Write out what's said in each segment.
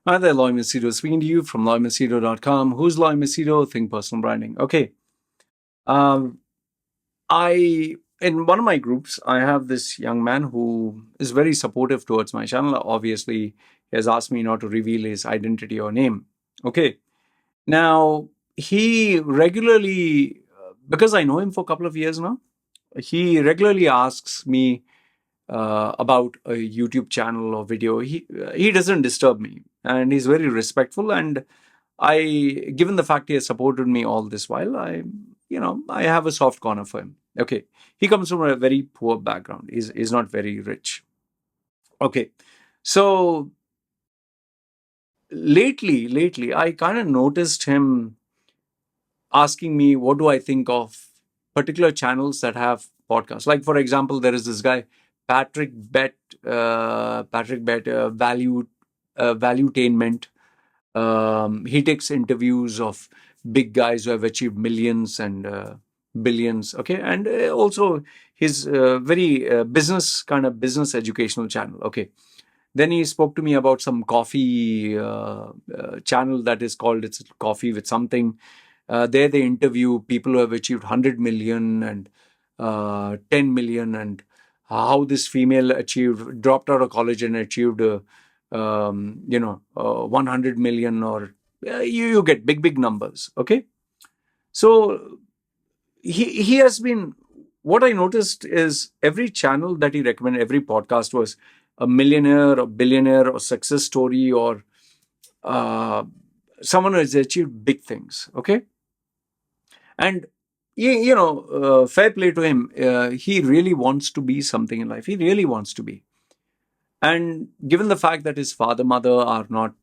Hi there, Loy Machedo speaking to you from loymachedo.com. Who's Loy Machedo? Think personal branding. Okay. Um, I in one of my groups, I have this young man who is very supportive towards my channel. Obviously, he has asked me not to reveal his identity or name. Okay. Now, he regularly, because I know him for a couple of years now, he regularly asks me about a YouTube channel or video. He doesn't disturb me, and he's very respectful. And given the fact he has supported me all this while, I have a soft corner for him. Okay, he comes from a very poor background. He's not very rich. Okay, so lately, I kind of noticed him asking me what do I think of particular channels that have podcasts. Like for example, there is this guy Patrick Bet Valuetainment. He takes interviews of big guys who have achieved millions and billions. Okay, and also his very business educational channel. Okay, then he spoke to me about some coffee channel that is called it's Coffee with Something. There they interview people who have achieved 100 million and 10 million, and how this female achieved, dropped out of college and achieved 100 million, or you get big numbers. Okay, so he has been, what I noticed is every channel that he recommended, every podcast was a millionaire or billionaire or success story, or uh, someone who has achieved big things. Okay, and fair play to him. He really wants to be something in life. He really wants to be. And given the fact that his father, mother are not,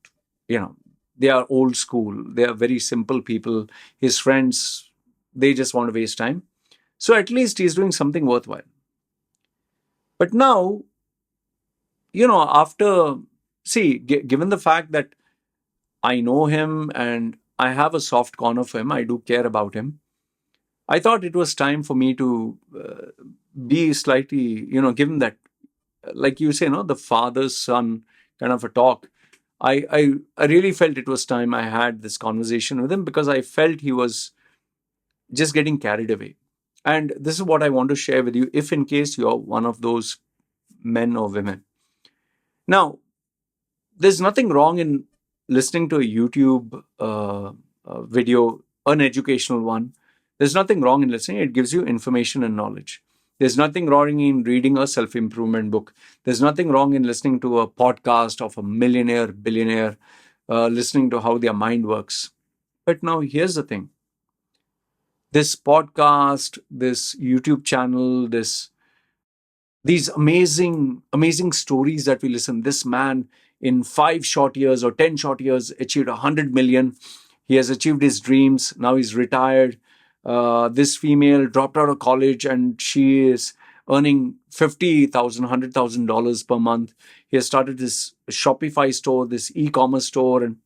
they are old school, they are very simple people, his friends, they just want to waste time. So at least he's doing something worthwhile. But now, after, see, given the fact that I know him and I have a soft corner for him, I do care about him, I thought it was time for me to be slightly, given that, like you say, the father son kind of a talk. I really felt it was time I had this conversation with him, because I felt he was just getting carried away. And this is what I want to share with you, if in case you're one of those men or women. Now, there's nothing wrong in listening to a YouTube video, an educational one. There's nothing wrong in listening. It gives you information and knowledge. There's nothing wrong in reading a self improvement book. There's nothing wrong in listening to a podcast of a millionaire, billionaire, listening to how their mind works. But now here's the thing, this podcast, this YouTube channel, these amazing stories that we listen. This man in 5 short years or 10 short years achieved 100 million. He has achieved his dreams. Now he's retired. This female dropped out of college and she is earning $50,000, $100,000 per month. He has started this Shopify store, this e-commerce store, and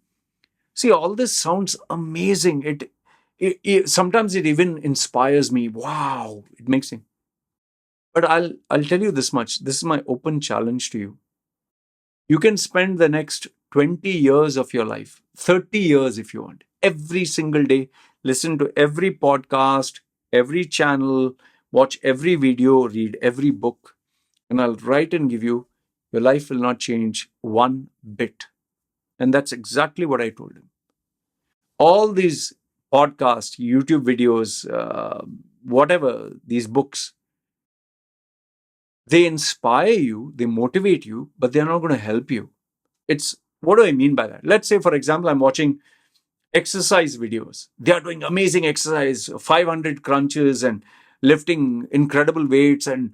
see, all this sounds amazing. It sometimes it even inspires me. Wow, it makes me. But I'll tell you this much. This is my open challenge to you. You can spend the next 20 years of your life, 30 years if you want, every single day, listen to every podcast, every channel, watch every video, read every book, and I'll write and give you, your life will not change one bit. And that's exactly what I told him. All these podcasts, YouTube videos, whatever, these books, they inspire you, they motivate you, but they're not going to help you. It's, what do I mean by that? Let's say, for example, I'm watching exercise videos. They are doing amazing exercise, 500 crunches and lifting incredible weights and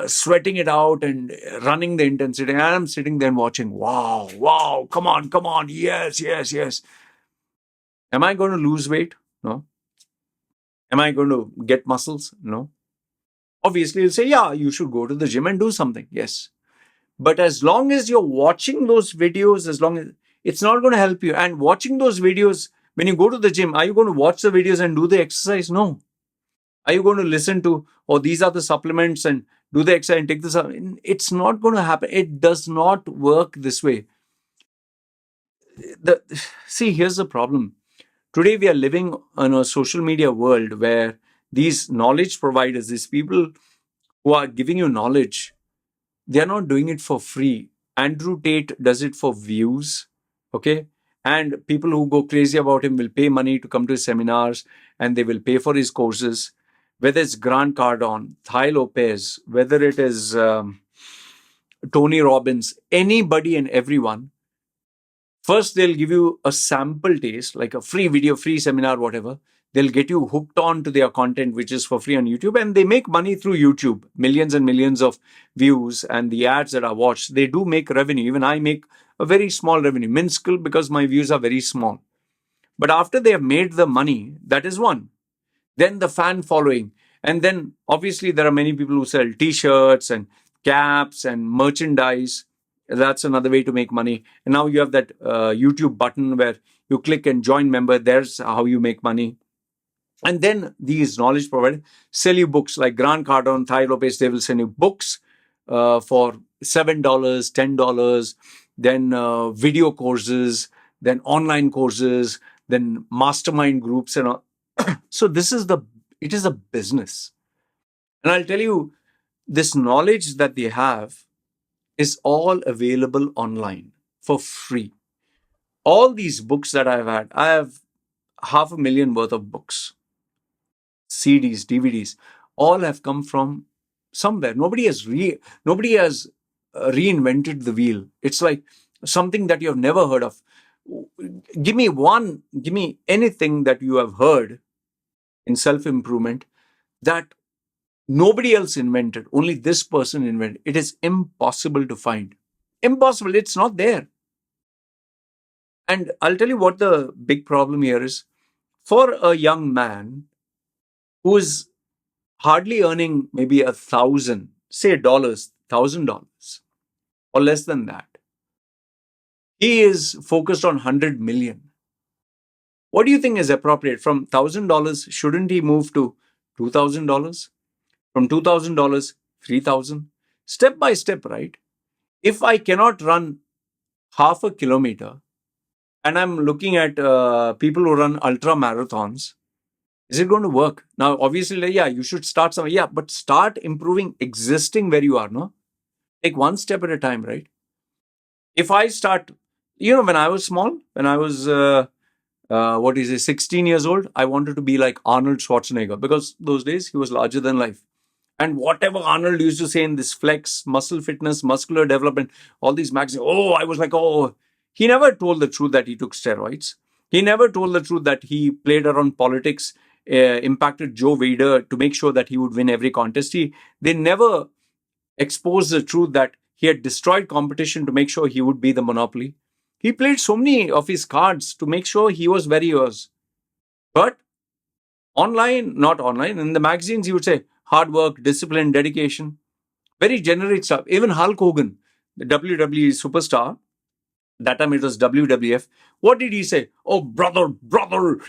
sweating it out and running the intensity. And I'm sitting there and watching, wow, come on, yes. Am I going to lose weight? No. Am I going to get muscles? No. Obviously, you'll say, yeah, you should go to the gym and do something. Yes. But as long as you're watching those videos, as long as it's not going to help you. And watching those videos, when you go to the gym, are you going to watch the videos and do the exercise? No. Are you going to listen to, oh, these are the supplements and do the exercise and take this? It's not going to happen. It does not work this way. the see, here's the problem. Today we are living in a social media world where these knowledge providers, these people who are giving you knowledge, they are not doing it for free. Andrew Tate does it for views, okay? And people who go crazy about him will pay money to come to his seminars, and they will pay for his courses. Whether it's Grant Cardone, Thai Lopez, whether it is Tony Robbins, anybody and everyone, first they'll give you a sample taste, like a free video, free seminar, whatever. They'll get you hooked on to their content, which is for free on YouTube, and they make money through YouTube. Millions and millions of views, and the ads that are watched, they do make revenue. Even I make a very small revenue, minuscule, because my views are very small. But after they have made the money, that is one. Then the fan following. And then obviously there are many people who sell t-shirts and caps and merchandise. That's another way to make money. And now you have that YouTube button where you click and join member. There's how you make money. And then these knowledge providers sell you books like Grant Cardone, Thai Lopez. They will send you books for $7, $10. Then video courses, then online courses, then mastermind groups and all. So it is a business. And I'll tell you, this knowledge that they have is all available online for free. All these books that I have 500,000 worth of books, CDs, DVDs, all have come from somewhere. Nobody has reinvented the wheel. It's like something that you have never heard of. Give me anything that you have heard in self-improvement that nobody else invented, only this person invented. It is impossible to find. Impossible. It's not there. And I'll tell you what the big problem here is. For a young man who is hardly earning maybe say $1,000, or less than that, he is focused on 100 million. What do you think is appropriate? From $1,000, shouldn't he move to $2,000? From $2,000, 3,000? Step by step, right? If I cannot run half a kilometer and I'm looking at people who run ultra marathons, is it going to work? Now, obviously, yeah, you should start somewhere. Yeah, but start improving existing where you are, no? Take one step at a time, right? If I start, when I was small, when I was 16 years old, I wanted to be like Arnold Schwarzenegger, because those days he was larger than life. And whatever Arnold used to say in this flex, muscle fitness, muscular development, all these magazines, I was like, he never told the truth that he took steroids. He never told the truth that he played around politics, impacted Joe Vader to make sure that he would win every contest. They never exposed the truth that he had destroyed competition to make sure he would be the monopoly. He played so many of his cards to make sure he was where he was. But not online, in the magazines, he would say hard work, discipline, dedication. Very generic stuff. Even Hulk Hogan, the WWE superstar, that time it was WWF. What did he say? Oh, brother,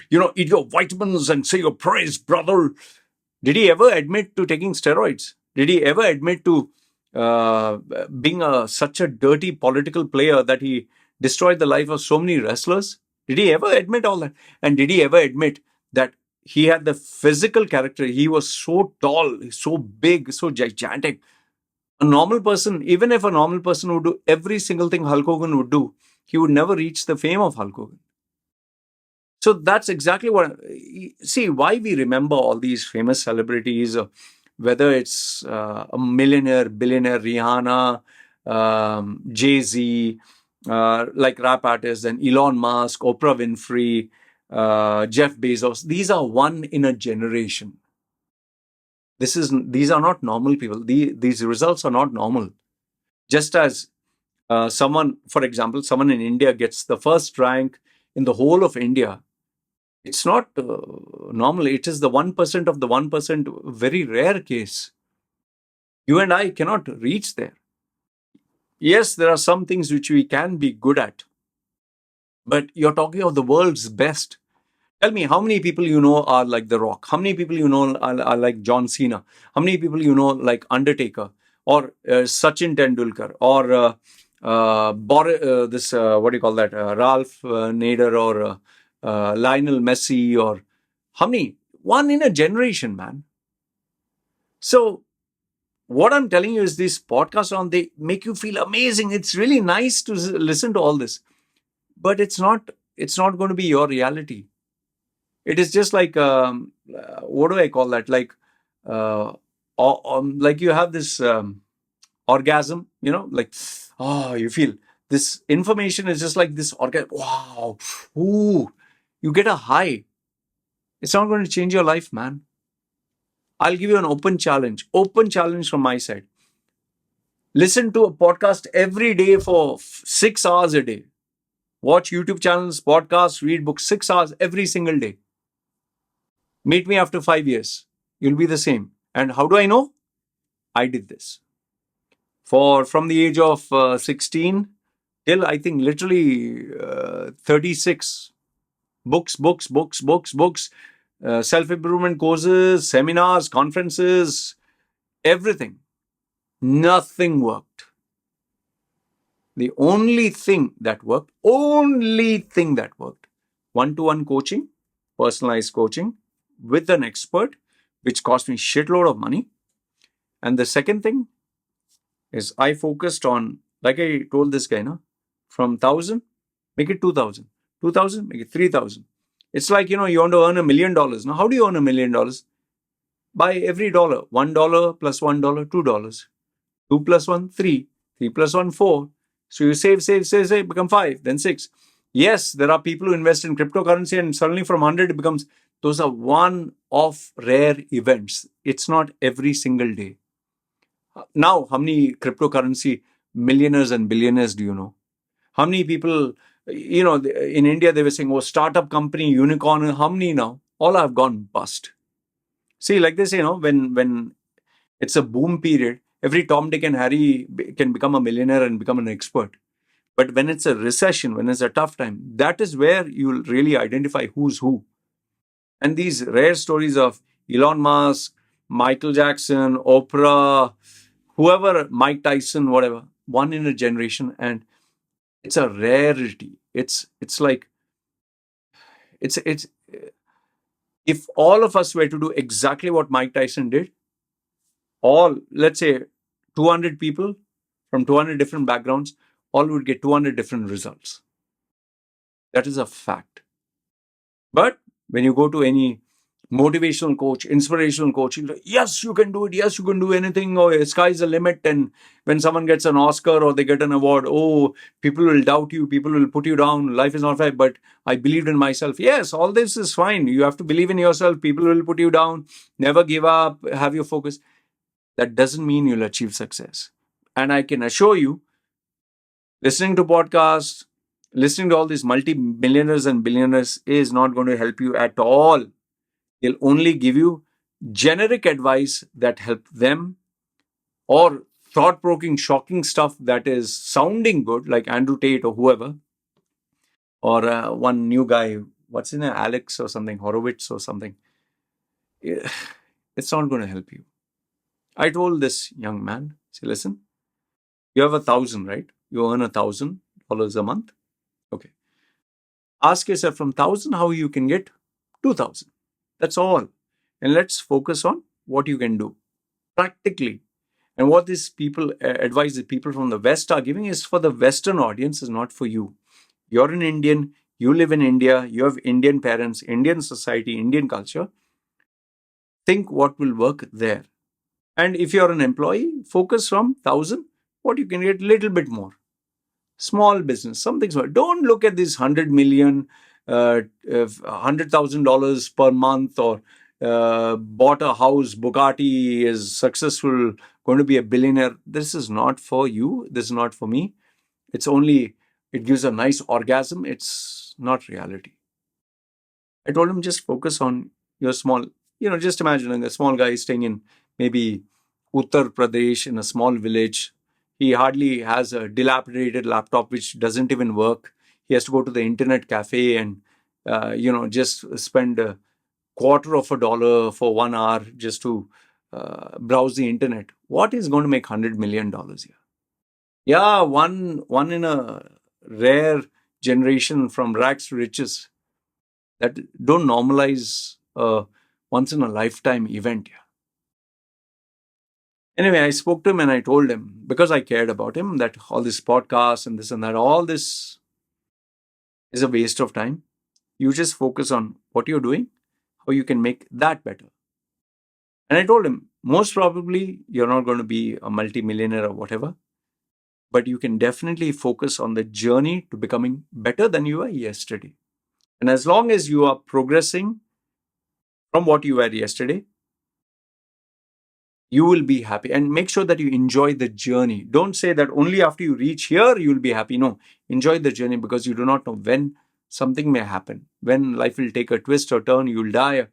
eat your vitamins and say your prayers, brother. Did he ever admit to taking steroids? Did he ever admit to being such a dirty political player that he destroyed the life of so many wrestlers? Did he ever admit all that? And did he ever admit that he had the physical character? He was so tall, so big, so gigantic. A normal person, even if a normal person would do every single thing Hulk Hogan would do, he would never reach the fame of Hulk Hogan. So that's exactly why we remember all these famous celebrities, whether it's a millionaire, billionaire, Rihanna, Jay-Z, like rap artists, and Elon Musk, Oprah Winfrey, Jeff Bezos. These are one in a generation. These are not normal people. These results are not normal. Just as someone in India gets the first rank in the whole of India, it's not normal. It is the 1% of the 1%, very rare case. You and I cannot reach there. Yes, there are some things which we can be good at, but you're talking of the world's best. Tell me, how many people you know are like The Rock? How many people you know are like John Cena? How many people you know like Undertaker or Sachin Tendulkar or what do you call that? Ralph Nader or Lionel Messi or how many? One in a generation, man. So what I'm telling you is these podcasts on they make you feel amazing. It's really nice to listen to all this, but it's not going to be your reality. It is just like what do I call that? Uh, like you have this orgasm, like you feel this information is just like this orgasm. Wow, ooh, you get a high. It's not going to change your life, man. I'll give you an open challenge from my side. Listen to a podcast every day for 6 hours a day. Watch YouTube channels, podcasts, read books 6 hours every single day. Meet me after 5 years. You'll be the same. And how do I know? I did this. For from the age of 16 till I think literally 36. Books, self improvement courses, seminars, conferences, everything. Nothing worked. The only thing that worked, one-to-one coaching, personalized coaching with an expert, which cost me shitload of money. And the second thing is I focused on, like I told this guy, from 1,000, make it 2,000. 2,000, make it 3,000. It's like, you want to earn $1 million. Now, how do you earn $1 million? By every dollar. $1 plus $1, $2. 2 plus 1, 3. 3 plus 1, 4. So you save, become 5, then 6. Yes, there are people who invest in cryptocurrency and suddenly from 100 it becomes, those are one-off rare events. It's not every single day. Now, how many cryptocurrency millionaires and billionaires do you know? How many people, in India they were saying, oh, startup company, unicorn, how many now? All have gone bust. See, like this, when it's a boom period, every Tom, Dick, and Harry can become a millionaire and become an expert. But when it's a recession, when it's a tough time, that is where you'll really identify who's who. And these rare stories of Elon Musk, Michael Jackson, Oprah, whoever, Mike Tyson, whatever, one in a generation, and it's a rarity. It's like it's if all of us were to do exactly what Mike Tyson did, all let's say 200 people from 200 different backgrounds, all would get 200 different results. That is a fact. But when you go to any motivational coach, inspirational coach, you're like, yes, you can do it. Yes, you can do anything. Oh, sky's the limit. And when someone gets an Oscar or they get an award, oh, people will doubt you. People will put you down. Life is not fair. But I believed in myself. Yes, all this is fine. You have to believe in yourself. People will put you down. Never give up. Have your focus. That doesn't mean you'll achieve success. And I can assure you, listening to podcasts, listening to all these multi-millionaires and billionaires is not going to help you at all. They'll only give you generic advice that help them or thought-provoking, shocking stuff that is sounding good, like Andrew Tate or whoever, or one new guy, what's in it, Alex or something, Horowitz or something. It's not going to help you. I told this young man, say, listen, you have 1,000, right? You earn $1,000 a month. Okay. Ask yourself from 1,000 how you can get 2,000. That's all. And let's focus on what you can do practically. And what these people advise the people from the West are giving is for the Western audience, is not for you. You're an Indian, you live in India, you have Indian parents, Indian society, Indian culture. Think what will work there. And if you're an employee, focus from 1,000, what you can get a little bit more. Small business, something small. Don't look at this 100 million, $100,000 per month, or bought a house, Bugatti, is successful, going to be a billionaire. This is not for you. This is not for me. It gives a nice orgasm. It's not reality. I told him just focus on your small, just imagine a small guy staying in maybe Uttar Pradesh in a small village. He hardly has a dilapidated laptop which doesn't even work. He has to go to the internet cafe and, just spend a $0.25 for 1 hour just to browse the internet. What is going to make $100 million here? Yeah, one in a rare generation from rags to riches that don't normalize once in a lifetime event. Yeah. Anyway, I spoke to him and I told him, because I cared about him, that all this podcast and this and that, all this is a waste of time. You just focus on what you're doing, how you can make that better. And I told him, most probably you're not going to be a multimillionaire or whatever, but you can definitely focus on the journey to becoming better than you were yesterday. And as long as you are progressing from what you were yesterday, you will be happy. And make sure that you enjoy the journey. Don't say that only after you reach here you'll be happy. No, enjoy the journey, because you do not know when something may happen, when life will take a twist or turn, you'll die.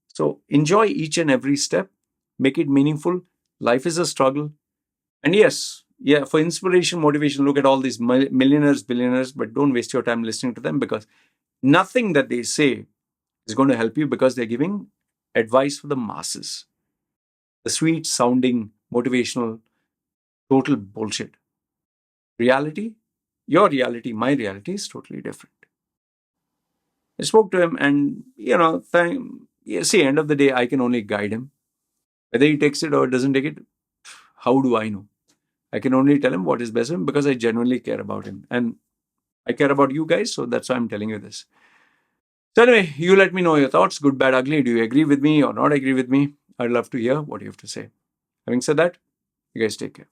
So enjoy each and every step, make it meaningful. Life is a struggle. And yes, yeah, for inspiration, motivation, look at all these millionaires, billionaires, but don't waste your time listening to them, because nothing that they say is going to help you, because they're giving advice for the masses. The sweet sounding, motivational, total bullshit. Reality, your reality, my reality is totally different. I spoke to him and, see, end of the day, I can only guide him. Whether he takes it or doesn't take it, how do I know? I can only tell him what is best for him, because I genuinely care about him. And I care about you guys, so that's why I'm telling you this. So anyway, you let me know your thoughts, good, bad, ugly. Do you agree with me or not agree with me? I'd love to hear what you have to say. Having said that, you guys take care.